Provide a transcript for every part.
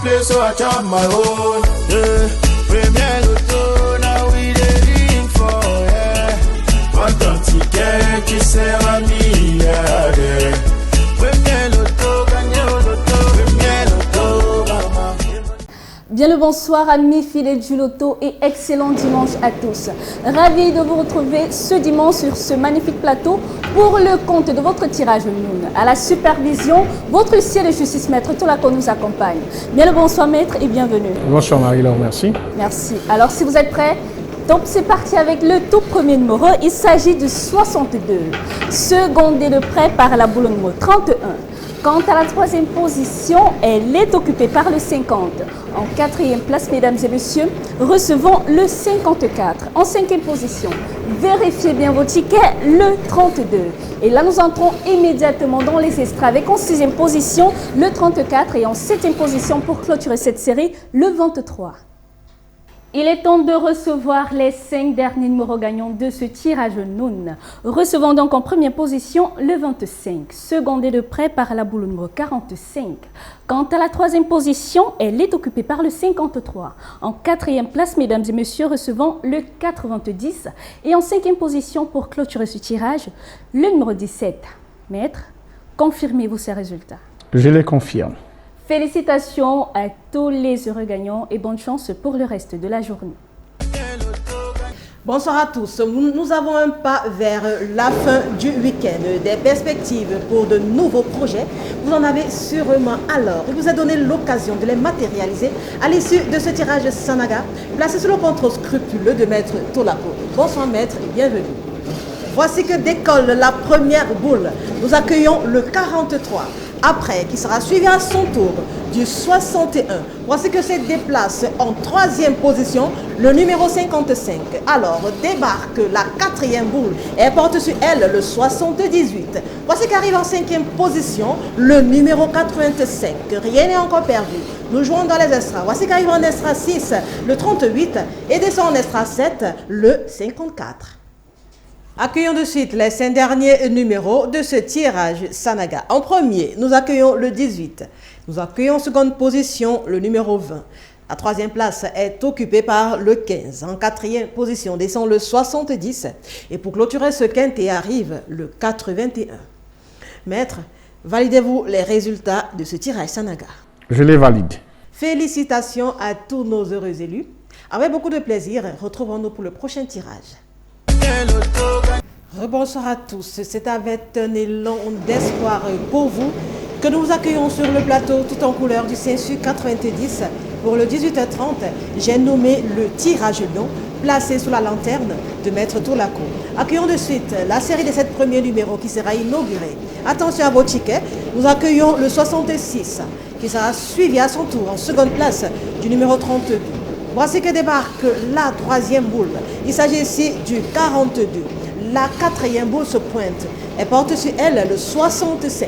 play, so I chop my own. Yeah, premier loto, now we dey for, yeah. What don't ticket qui sert à milliardaire. Premier loto, gagné au loto, premier loto, maman. Bien le bonsoir amis fidèles du loto et excellent dimanche à tous. Ravi de vous retrouver ce dimanche sur ce magnifique plateau pour le compte de votre tirage Noun. À la supervision, votre huissier de justice maître Tolako nous accompagne. Bien le bonsoir maître et bienvenue. Bonsoir Marie-Laure, merci. Merci. Alors si vous êtes prêts, donc c'est parti avec le tout premier numéro. Il s'agit de 62, secondé de près par la boule numéro 31. Quant à la troisième position, elle est occupée par le 50. En quatrième place, mesdames et messieurs, recevons le 54. En cinquième position, vérifiez bien vos tickets, le 32. Et là, nous entrons immédiatement dans les extraits avec en sixième position, le 34. Et en septième position, pour clôturer cette série, le 23. Il est temps de recevoir les 5 derniers numéros gagnants de ce tirage Noun. Recevons donc en première position le 25, secondé de près par la boule numéro 45. Quant à la troisième position, elle est occupée par le 53. En quatrième place, mesdames et messieurs, recevons le 90. Et en cinquième position, pour clôturer ce tirage, le numéro 17. Maître, confirmez-vous ces résultats? Je les confirme. Félicitations à tous les heureux gagnants et bonne chance pour le reste de la journée. Bonsoir à tous. Nous avons un pas vers la fin du week-end. Des perspectives pour de nouveaux projets. Vous en avez sûrement alors. Il vous a donné l'occasion de les matérialiser à l'issue de ce tirage Sanaga, placé sous le contrôle scrupuleux de Maître Tolako. Bonsoir Maître et bienvenue. Voici que décolle la première boule. Nous accueillons le 43. Après, qui sera suivi à son tour du 61. Voici que se déplace en troisième position le numéro 55. Alors débarque la quatrième boule et porte sur elle le 78. Voici qu'arrive en cinquième position le numéro 85. Rien n'est encore perdu. Nous jouons dans les extras. Voici qu'arrive en extra 6 le 38 et descend en extra 7 le 54. Accueillons de suite les 5 derniers numéros de ce tirage Sanaga. En premier, nous accueillons le 18. Nous accueillons en seconde position le numéro 20. La troisième place est occupée par le 15. En quatrième position descend le 70. Et pour clôturer ce quintet arrive le 81. Maître, validez-vous les résultats de ce tirage Sanaga? Je les valide. Félicitations à tous nos heureux élus. Avec beaucoup de plaisir, retrouvons-nous pour le prochain tirage. Bonsoir à tous, c'est avec un élan d'espoir pour vous que nous vous accueillons sur le plateau tout en couleur du CSU 90. Pour le 18h30, j'ai nommé le tirage lion placé sous la lanterne de Maître Tolako. Accueillons de suite la série des 7 premiers numéros qui sera inaugurée. Attention à vos tickets, nous accueillons le 66 qui sera suivi à son tour en seconde place du numéro 32. Voici que débarque la troisième boule. Il s'agit ici du 42. La quatrième boule se pointe et porte sur elle le 65.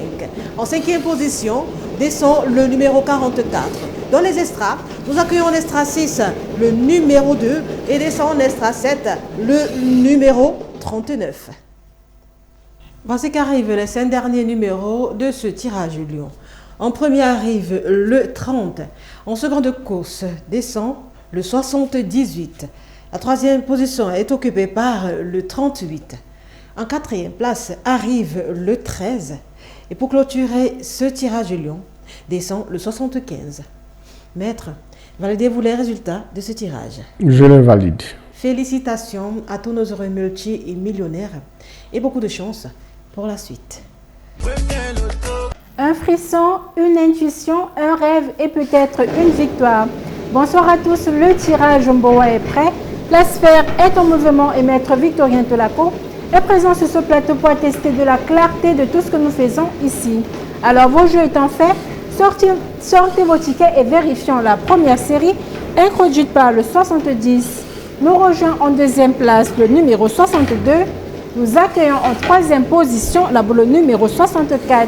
En cinquième position, descend le numéro 44. Dans les extras, nous accueillons en extra 6 le numéro 2 et descend en extra 7 le numéro 39. Voici qu'arrivent les 5 derniers numéros de ce tirage lion. En premier arrive le 30. En seconde course, descend le 78. La troisième position est occupée par le 38. En quatrième place arrive le 13. Et pour clôturer ce tirage lion, descend le 75. Maître, validez-vous les résultats de ce tirage? Je les valide. Félicitations à tous nos heureux multi et millionnaires et beaucoup de chance pour la suite. Un frisson, une intuition, un rêve et peut-être une victoire. Bonsoir à tous, le tirage Mboa est prêt. La sphère est en mouvement et Maître Victorien Tolako est présent sur ce plateau pour attester de la clarté de tout ce que nous faisons ici. Alors vos jeux étant faits, sortez vos tickets et vérifions la première série introduite par le 70. Nous rejoint en deuxième place le numéro 62. Nous accueillons en troisième position la boule numéro 64.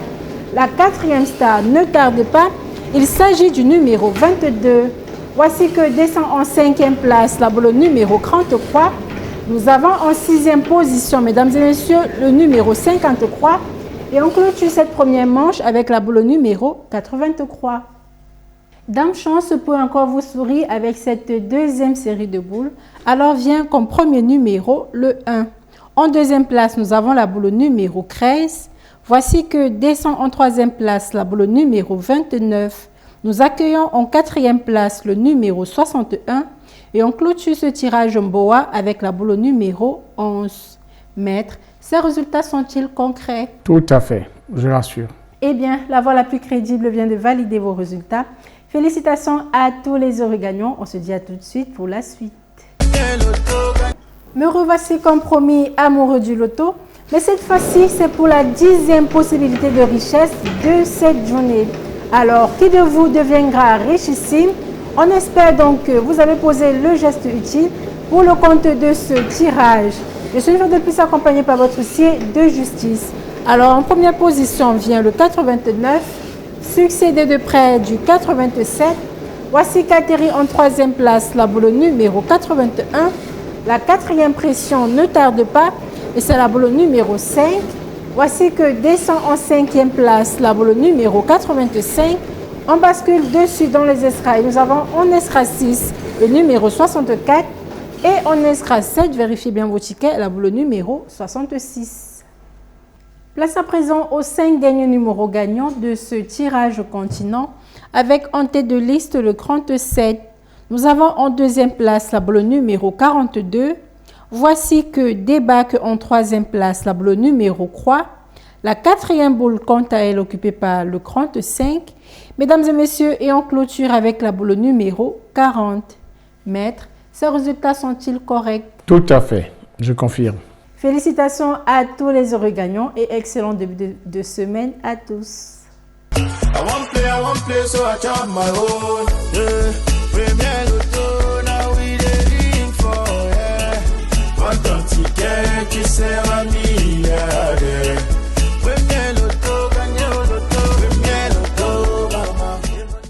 La quatrième star, ne tardez pas, il s'agit du numéro 22. Voici que descend en cinquième place la boule numéro 33. Nous avons en sixième position, mesdames et messieurs, le numéro 53. Et on clôture cette première manche avec la boule numéro 83. Dame Chance peut encore vous sourire avec cette deuxième série de boules. Alors vient comme premier numéro le 1. En deuxième place, nous avons la boule numéro 13. Voici que descend en troisième place la boule numéro 29. Nous accueillons en quatrième place le numéro 61 et on clôture ce tirage Mboa avec la boule numéro 11. Maître, ces résultats sont-ils concrets? Tout à fait, je rassure. Eh bien, la voix la plus crédible vient de valider vos résultats. Félicitations à tous les heureux gagnants. On se dit à tout de suite pour la suite. Me revoici comme promis amoureux du loto. Mais cette fois-ci, c'est pour la 10e possibilité de richesse de cette journée. Alors, qui de vous deviendra richissime? On espère donc que vous avez posé le geste utile pour le compte de ce tirage. Je suis une fois de plus accompagné par votre huissier de justice. Alors, en première position vient le 89, succédé de près du 87. Voici qu'atterrit en troisième place la boule numéro 81. La quatrième pression ne tarde pas et c'est la boule numéro 5. Voici que descend en cinquième place la boule numéro 85. On bascule dessus dans les escaliers. Nous avons en escalier 6 le numéro 64 et en escalier 7, vérifiez bien vos tickets, la boule numéro 66. Place à présent aux 5 derniers numéros gagnants de ce tirage continent avec en tête de liste le 37. Nous avons en deuxième place la boule numéro 42. Voici que débarque en troisième place la boule numéro 3. La quatrième boule compte à elle occupée par le 35. Mesdames et messieurs, et en clôture avec la boule numéro 40. Maître, ces résultats sont-ils corrects? Tout à fait, je confirme. Félicitations à tous les heureux gagnants et excellent début de semaine à tous. I want play, so I chop my own. Yeah, Premier Loto.